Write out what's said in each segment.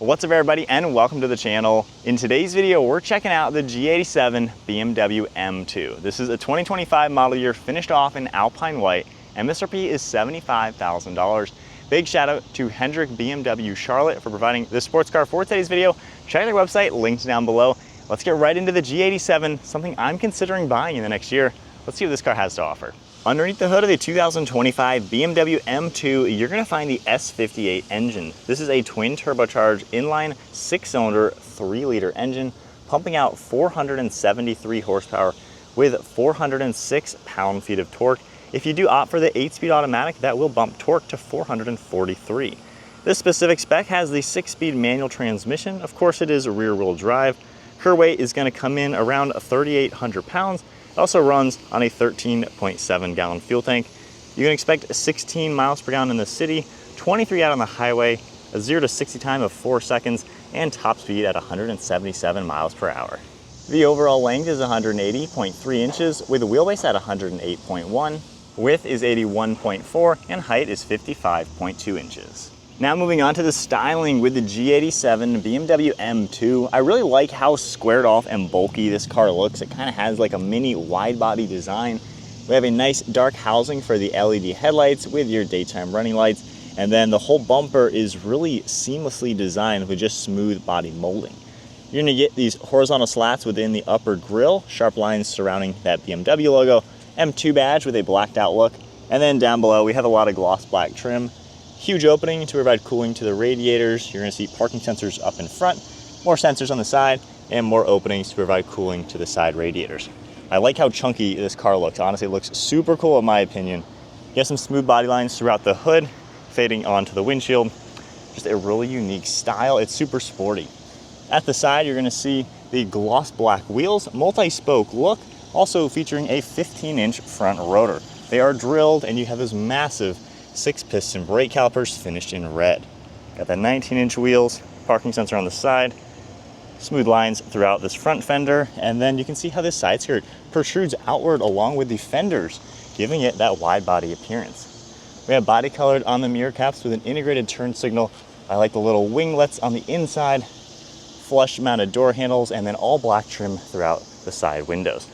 What's up everybody and welcome to the channel. In today's video, we're checking out the G87 BMW M2. This is a 2025 model year finished off in Alpine White. MSRP is $75,000. Big shout out to Hendrick BMW Charlotte for providing this sports car for today's video. Check out their website, linked down below. Let's get right into the G87, something I'm considering buying in the next year. Let's see what this car has to offer. Underneath the hood of the 2025 BMW M2, you're gonna find the S58 engine. This is a twin turbocharged inline 6-cylinder 3-liter engine, pumping out 473 horsepower with 406 pound-feet of torque. If you do opt for the 8-speed automatic, that will bump torque to 443. This specific spec has the 6-speed manual transmission. Of course, it is rear-wheel drive. Her weight is gonna come in around 3,800 pounds. It also runs on a 13.7 gallon fuel tank. You can expect 16 miles per gallon in the city, 23 out on the highway, a 0 to 60 time of 4 seconds, and top speed at 177 miles per hour. The overall length is 180.3 inches with a wheelbase at 108.1. Width is 81.4 and height is 55.2 inches. Now moving on to the styling with the G87 BMW M2. I really like how squared off and bulky this car looks. It kind of has like a mini wide body design. We have a nice dark housing for the LED headlights with your daytime running lights. And then the whole bumper is really seamlessly designed with just smooth body molding. You're gonna get these horizontal slats within the upper grille, sharp lines surrounding that BMW logo, M2 badge with a blacked out look. And then down below, we have a lot of gloss black trim. Huge opening to provide cooling to the radiators. You're gonna see parking sensors up in front, more sensors on the side, and more openings to provide cooling to the side radiators. I like how chunky this car looks. Honestly, it looks super cool in my opinion. You have some smooth body lines throughout the hood, fading onto the windshield. Just a really unique style. It's super sporty. At the side, you're gonna see the gloss black wheels, multi-spoke look, also featuring a 15-inch front rotor. They are drilled and you have this massive 6-piston brake calipers finished in red. Got that 19-inch wheels, parking sensor on the side, smooth lines throughout this front fender, and then you can see how this side skirt protrudes outward along with the fenders, giving it that wide body appearance. We have body colored on the mirror caps with an integrated turn signal. I like the little winglets on the inside, flush mounted door handles, and then all black trim throughout the side windows.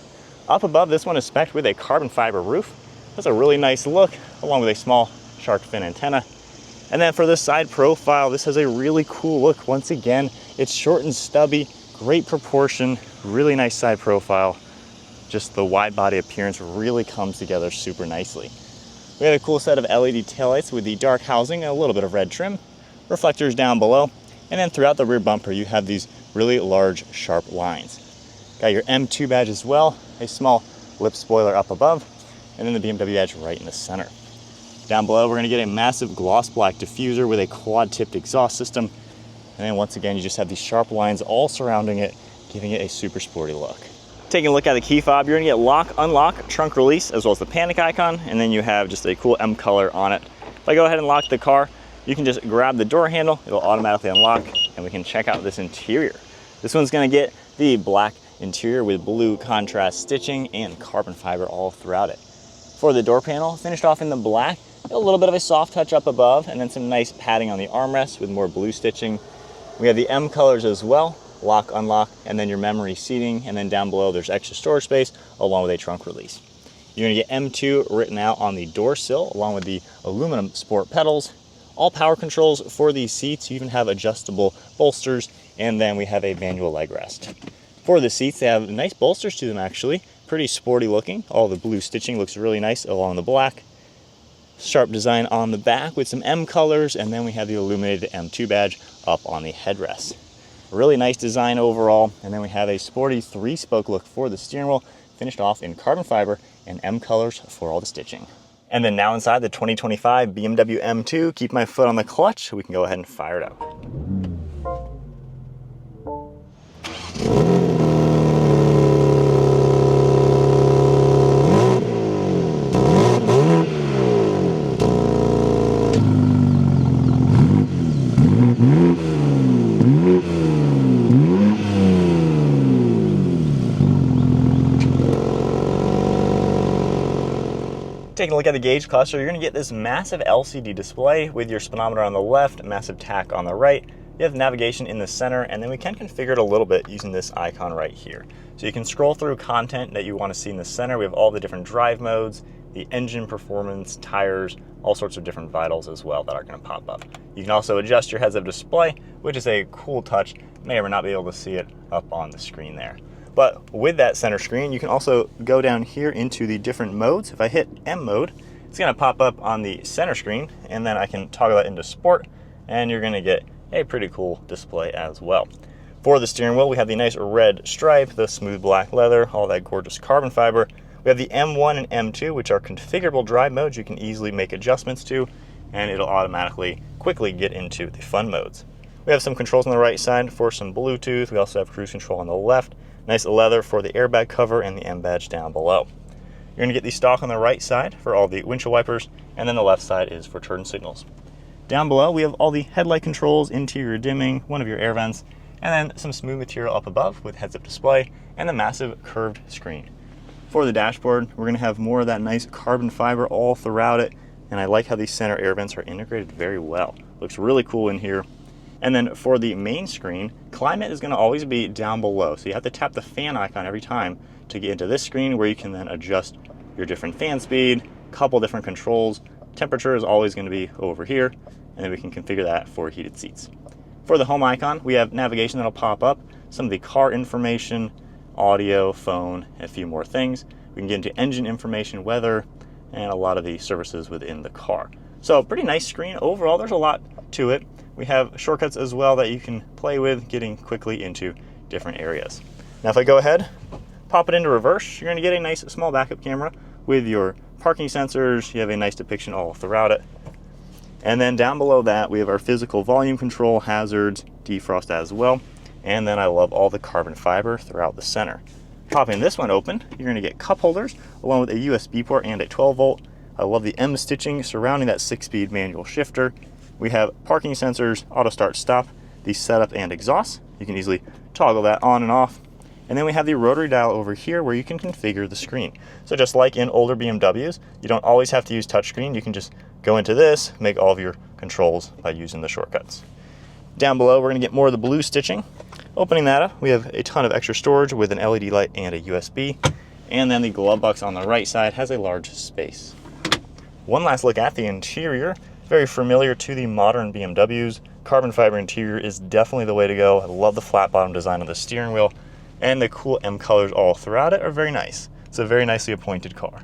Up above, this one is spec'd with a carbon fiber roof. That's a really nice look, along with a small shark fin antenna. And then for the side profile, this has a really cool look. Once again, it's short and stubby, great proportion, really nice side profile. Just the wide body appearance really comes together super nicely. We have a cool set of LED taillights with the dark housing and a little bit of red trim, reflectors down below, and then throughout the rear bumper, you have these really large, sharp lines. Got your M2 badge as well, a small lip spoiler up above, and then the BMW badge right in the center. Down below, we're gonna get a massive gloss black diffuser with a quad-tipped exhaust system. And then once again, you just have these sharp lines all surrounding it, giving it a super sporty look. Taking a look at the key fob, you're gonna get lock, unlock, trunk release, as well as the panic icon, and then you have just a cool M color on it. If I go ahead and lock the car, you can just grab the door handle, it'll automatically unlock, and we can check out this interior. This one's gonna get the black interior with blue contrast stitching and carbon fiber all throughout it. For the door panel, finished off in the black, a little bit of a soft touch up above, and then some nice padding on the armrest with more blue stitching. We have the M colors as well, lock, unlock, and then your memory seating, and then down below there's extra storage space along with a trunk release. You're gonna get M2 written out on the door sill along with the aluminum sport pedals, all power controls for these seats. You even have adjustable bolsters, and then we have a manual leg rest. For the seats, they have nice bolsters to them actually, pretty sporty looking. All the blue stitching looks really nice along the black. Sharp design on the back with some M colors, and then we have the illuminated M2 badge up on the headrest. Really nice design overall, and then we have a sporty 3-spoke look for the steering wheel, finished off in carbon fiber and M colors for all the stitching. And then now inside the 2025 BMW M2, keep my foot on the clutch, we can go ahead and fire it up. Taking a look at the gauge cluster, you're going to get this massive LCD display with your speedometer on the left, massive tach on the right, You have navigation in the center, and then we can configure it a little bit using this icon right here. So you can scroll through content that you want to see in the center. We have all the different drive modes, the engine performance, tires, all sorts of different vitals as well that are going to pop up. You can also adjust your heads-up display, which is a cool touch. May or not be able to see it up on the screen there. But with that center screen, you can also go down here into the different modes. If I hit M mode, it's going to pop up on the center screen, and then I can toggle that into sport, and you're going to get a pretty cool display as well. For the steering wheel, we have the nice red stripe, the smooth black leather, all that gorgeous carbon fiber. We have the M1 and M2, which are configurable drive modes you can easily make adjustments to, and it'll automatically quickly get into the fun modes. We have some controls on the right side for some Bluetooth. We also have cruise control on the left. Nice leather for the airbag cover and the M badge down below. You're going to get the stock on the right side for all the windshield wipers, and then the left side is for turn signals. Down below, we have all the headlight controls, interior dimming, one of your air vents, and then some smooth material up above with heads-up display and the massive curved screen. For the dashboard, we're going to have more of that nice carbon fiber all throughout it, and I like how these center air vents are integrated very well. Looks really cool in here. And then for the main screen, climate is going to always be down below, so you have to tap the fan icon every time to get into this screen, where you can then adjust your different fan speed, couple different controls. Temperature is always going to be over here, and then we can configure that for heated seats. For the home icon, we have navigation that'll pop up, some of the car information, audio, phone, and a few more things. We can get into engine information, weather, and a lot of the services within the car. So pretty nice screen overall. There's a lot to it. We have shortcuts as well that you can play with, getting quickly into different areas. Now if I go ahead, pop it into reverse, you're going to get a nice small backup camera with your parking sensors. You have a nice depiction all throughout it. And then down below that, we have our physical volume control, hazards, defrost as well. And then I love all the carbon fiber throughout the center. Popping this one open, you're going to get cup holders along with a USB port and a 12 volt. I love the M stitching surrounding that 6-speed manual shifter. We have parking sensors, auto start stop, the setup and exhaust. You can easily toggle that on and off. And then we have the rotary dial over here where you can configure the screen. So just like in older BMWs, you don't always have to use touchscreen. You can just go into this, make all of your controls by using the shortcuts. Down below, we're going to get more of the blue stitching. Opening that up, we have a ton of extra storage with an LED light and a USB. And then the glove box on the right side has a large space. One last look at the interior. Very familiar to the modern BMWs. Carbon fiber interior is definitely the way to go. I love the flat bottom design of the steering wheel, and the cool M colors all throughout it are very nice. It's a very nicely appointed car.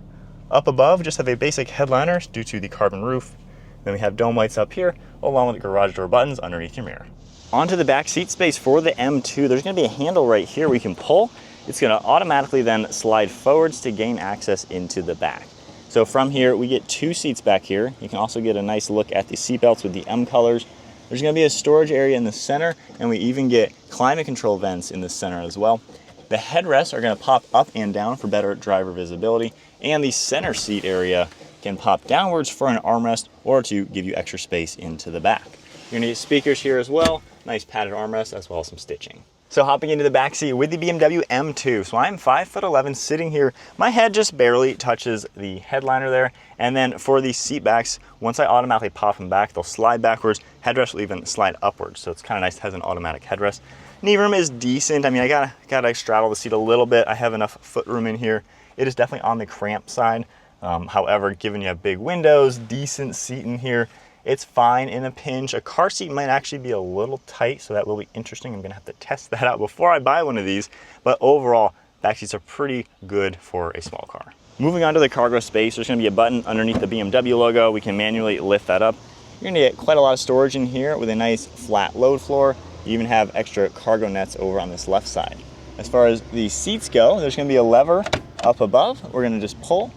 Up above, just have a basic headliner due to the carbon roof. Then we have dome lights up here, along with the garage door buttons underneath your mirror. Onto the back seat space for the M2, there's going to be a handle right here we can pull. It's going to automatically then slide forwards to gain access into the back. So from here, we get 2 seats back here. You can also get a nice look at the seat belts with the M colors. There's going to be a storage area in the center, and we even get climate control vents in the center as well. The headrests are going to pop up and down for better driver visibility, and the center seat area can pop downwards for an armrest or to give you extra space into the back. You're going to get speakers here as well, nice padded armrest, as well as some stitching. So hopping into the back seat with the BMW M2. So I'm 5'11", sitting here. My head just barely touches the headliner there. And then for the seat backs, once I automatically pop them back, they'll slide backwards. Headrest will even slide upwards. So it's kind of nice. It has an automatic headrest. Knee room is decent. I mean, I gotta straddle the seat a little bit. I have enough foot room in here. It is definitely on the cramped side. However, given you have big windows, decent seat in here, it's fine in a pinch. A car seat might actually be a little tight, so that will be interesting. I'm gonna have to test that out before I buy one of these. But overall, back seats are pretty good for a small car. Moving on to the cargo space, there's gonna be a button underneath the BMW logo. We can manually lift that up. You're gonna get quite a lot of storage in here with a nice flat load floor. You even have extra cargo nets over on this left side. As far as the seats go, there's gonna be a lever up above. We're gonna just pull,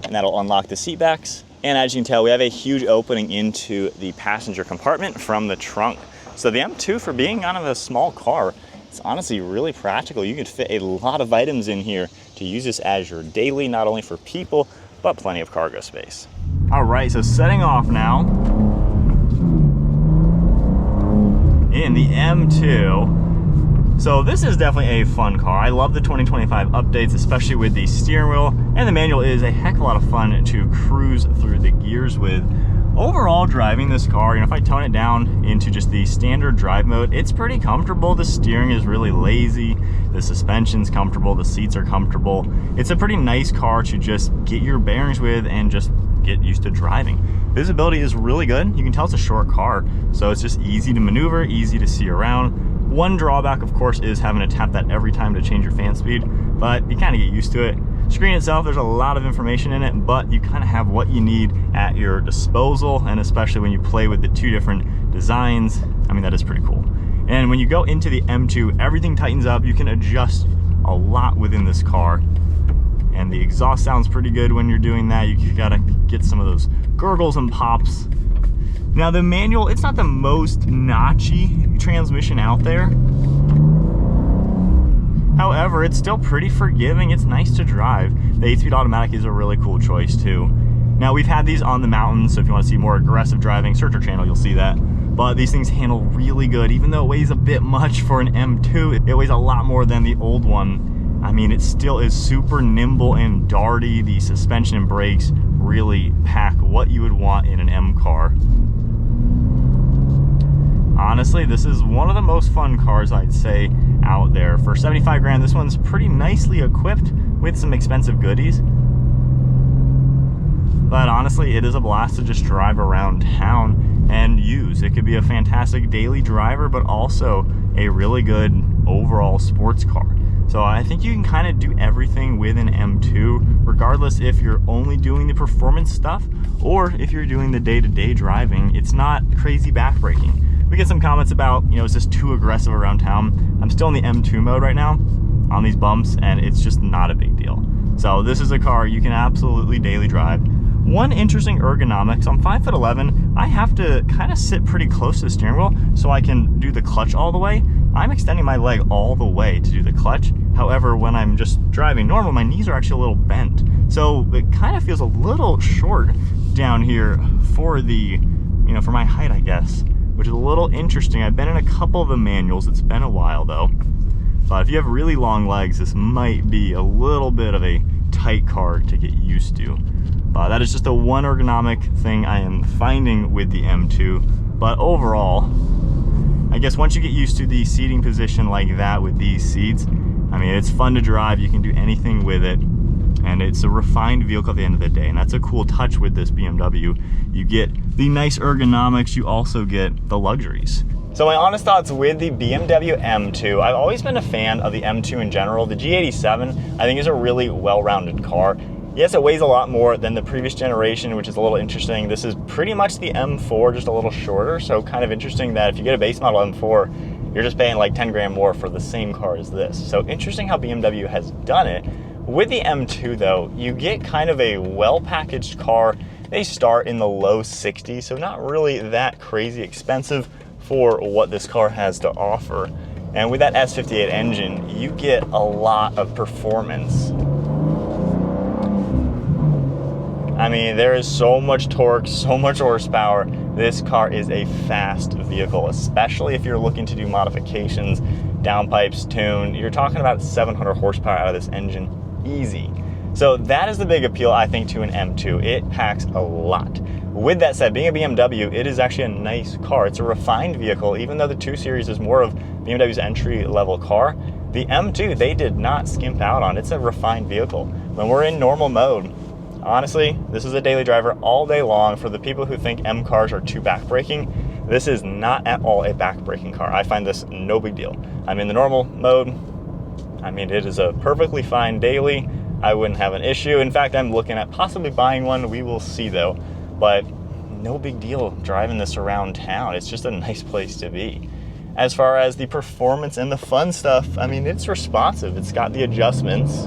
and that'll unlock the seat backs. And as you can tell, we have a huge opening into the passenger compartment from the trunk. So the M2, for being kind of a small car, it's honestly really practical. You could fit a lot of items in here to use this as your daily, not only for people, but plenty of cargo space. All right, so setting off now in the M2. So this is definitely a fun car. I love the 2025 updates, especially with the steering wheel, and the manual is a heck of a lot of fun to cruise through the gears with. overall, driving this car, if I tone it down into just the standard drive mode, it's pretty comfortable. The steering is really lazy, the suspension's comfortable, the seats are comfortable. It's a pretty nice car to just get your bearings with and just get used to driving. Visibility is really good. You can tell it's a short car, so it's just easy to maneuver, easy to see around. One drawback, of course, is having to tap that every time to change your fan speed, but you kind of get used to it. Screen itself, there's a lot of information in it, but you kind of have what you need at your disposal, and especially when you play with the two different designs, I mean, that is pretty cool. And when you go into the M2, everything tightens up. You can adjust a lot within this car, and the exhaust sounds pretty good when you're doing that. You gotta get some of those gurgles and pops. Now the manual, it's not the most notchy transmission out there. However, it's still pretty forgiving. It's nice to drive. The 8-speed automatic is a really cool choice too. Now we've had these on the mountain, so if you want to see more aggressive driving, search our channel, you'll see that. But these things handle really good. Even though it weighs a bit much for an M2, it weighs a lot more than the old one. I mean, it still is super nimble and darty. The suspension and brakes really pack what you would want in an M car. Honestly, this is one of the most fun cars, I'd say, out there. For 75 grand, this one's pretty nicely equipped with some expensive goodies. But honestly, it is a blast to just drive around town and use. It could be a fantastic daily driver, but also a really good overall sports car. So I think you can kind of do everything with an M2, regardless if you're only doing the performance stuff or if you're doing the day-to-day driving. It's not crazy backbreaking. We get some comments about, is this too aggressive around town? I'm still in the M2 mode right now on these bumps, and it's just not a big deal. So this is a car you can absolutely daily drive. One interesting ergonomics, I'm 5'11", I have to kind of sit pretty close to the steering wheel so I can do the clutch all the way. I'm extending my leg all the way to do the clutch. However, when I'm just driving normal, my knees are actually a little bent. So it kind of feels a little short down here for the, for my height, I guess, which is a little interesting. I've been in a couple of the manuals. It's been a while though. But if you have really long legs, this might be a little bit of a tight car to get used to. That is just the one ergonomic thing I am finding with the M2. But overall, I guess once you get used to the seating position like that with these seats, I mean, it's fun to drive. You can do anything with it. And it's a refined vehicle at the end of the day. And that's a cool touch with this BMW. You get the nice ergonomics, you also get the luxuries. So my honest thoughts with the BMW M2, I've always been a fan of the M2 in general. The G87, I think, is a really well-rounded car. Yes, it weighs a lot more than the previous generation, which is a little interesting. This is pretty much the M4, just a little shorter. So kind of interesting that if you get a base model M4, you're just paying like 10 grand more for the same car as this. So interesting how BMW has done it. With the M2 though, you get kind of a well-packaged car. They start in the low 60s, so not really that crazy expensive for what this car has to offer. And with that S58 engine, you get a lot of performance. I mean, there is so much torque, so much horsepower. This car is a fast vehicle, especially if you're looking to do modifications, downpipes, tune. You're talking about 700 horsepower out of this engine, easy. So that is the big appeal, I think, to an M2. It packs a lot. With that said, being a BMW, it is actually a nice car. It's a refined vehicle, even though the 2 Series is more of BMW's entry-level car. The M2, they did not skimp out on. It's a refined vehicle. When we're in normal mode, honestly, this is a daily driver all day long. For the people who think M cars are too backbreaking, this is not at all a backbreaking car. I find this no big deal. I'm in the normal mode. I mean, it is a perfectly fine daily. I wouldn't have an issue. In fact, I'm looking at possibly buying one. We will see though. But no big deal driving this around town. It's just a nice place to be. As far as the performance and the fun stuff, I mean, it's responsive. It's got the adjustments.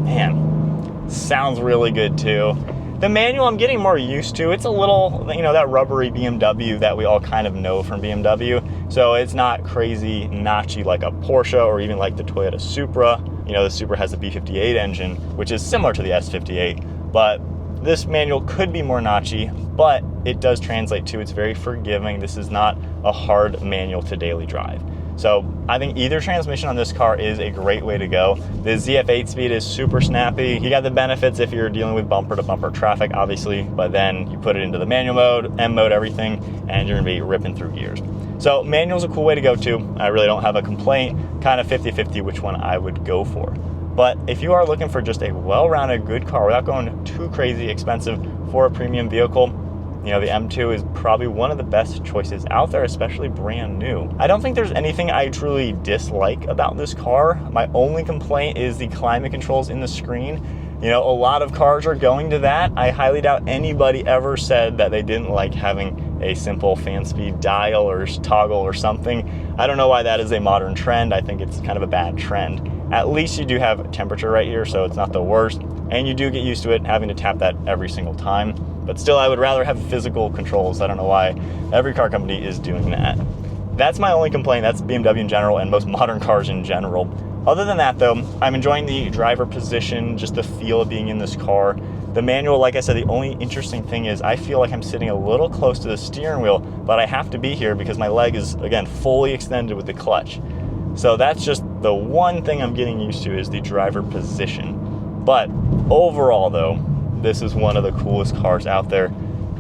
Man, sounds really good too. The manual I'm getting more used to. It's a little, that rubbery BMW that we all kind of know from BMW. So it's not crazy notchy like a Porsche or even like the Toyota Supra. The Supra has a B58 engine, which is similar to the S58, but this manual could be more notchy, but it does translate to, it's very forgiving. This is not a hard manual to daily drive. So I think either transmission on this car is a great way to go. The ZF 8-speed is super snappy. You got the benefits if you're dealing with bumper to bumper traffic, obviously, but then you put it into the manual mode, M mode, everything, and you're gonna be ripping through gears. So manual's a cool way to go too. I really don't have a complaint, kind of 50-50 which one I would go for. But if you are looking for just a well-rounded good car without going too crazy expensive for a premium vehicle, you know, the M2 is probably one of the best choices out there, especially brand new. I don't think there's anything I truly dislike about this car. My only complaint is the climate controls in the screen. You know, a lot of cars are going to that. I highly doubt anybody ever said that they didn't like having a simple fan speed dial or toggle or something. I don't know why that is a modern trend. I think it's kind of a bad trend. At least you do have temperature right here, so it's not the worst. And you do get used to it, having to tap that every single time. But still, I would rather have physical controls. I don't know why every car company is doing that. That's my only complaint. That's BMW in general and most modern cars in general. Other than that though, I'm enjoying the driver position, just the feel of being in this car. The manual, like I said, the only interesting thing is I feel like I'm sitting a little close to the steering wheel, but I have to be here because my leg is, again, fully extended with the clutch. So that's just the one thing I'm getting used to is the driver position. But overall though, this is one of the coolest cars out there.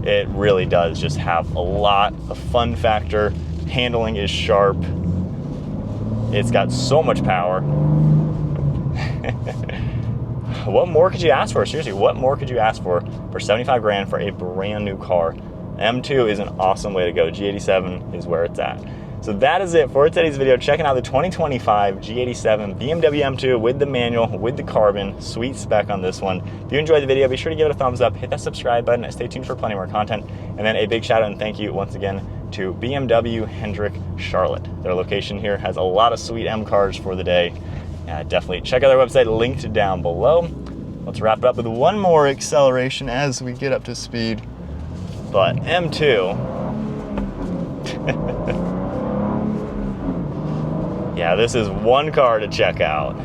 It really does just have a lot of fun factor. Handling is sharp. It's got so much power. What more could you ask for? Seriously, what more could you ask for 75 grand for a brand new car? M2 is an awesome way to go. G87 is where it's at. So that is it for today's video. Checking out the 2025 G87 BMW M2 with the manual, with the carbon. Sweet spec on this one. If you enjoyed the video, be sure to give it a thumbs up, hit that subscribe button, and stay tuned for plenty more content. And then a big shout out and thank you once again to BMW Hendrick Charlotte. Their location here has a lot of sweet M cars for the day. Definitely check out their website, linked down below. Let's wrap it up with one more acceleration as we get up to speed. But M2, yeah, this is one car to check out.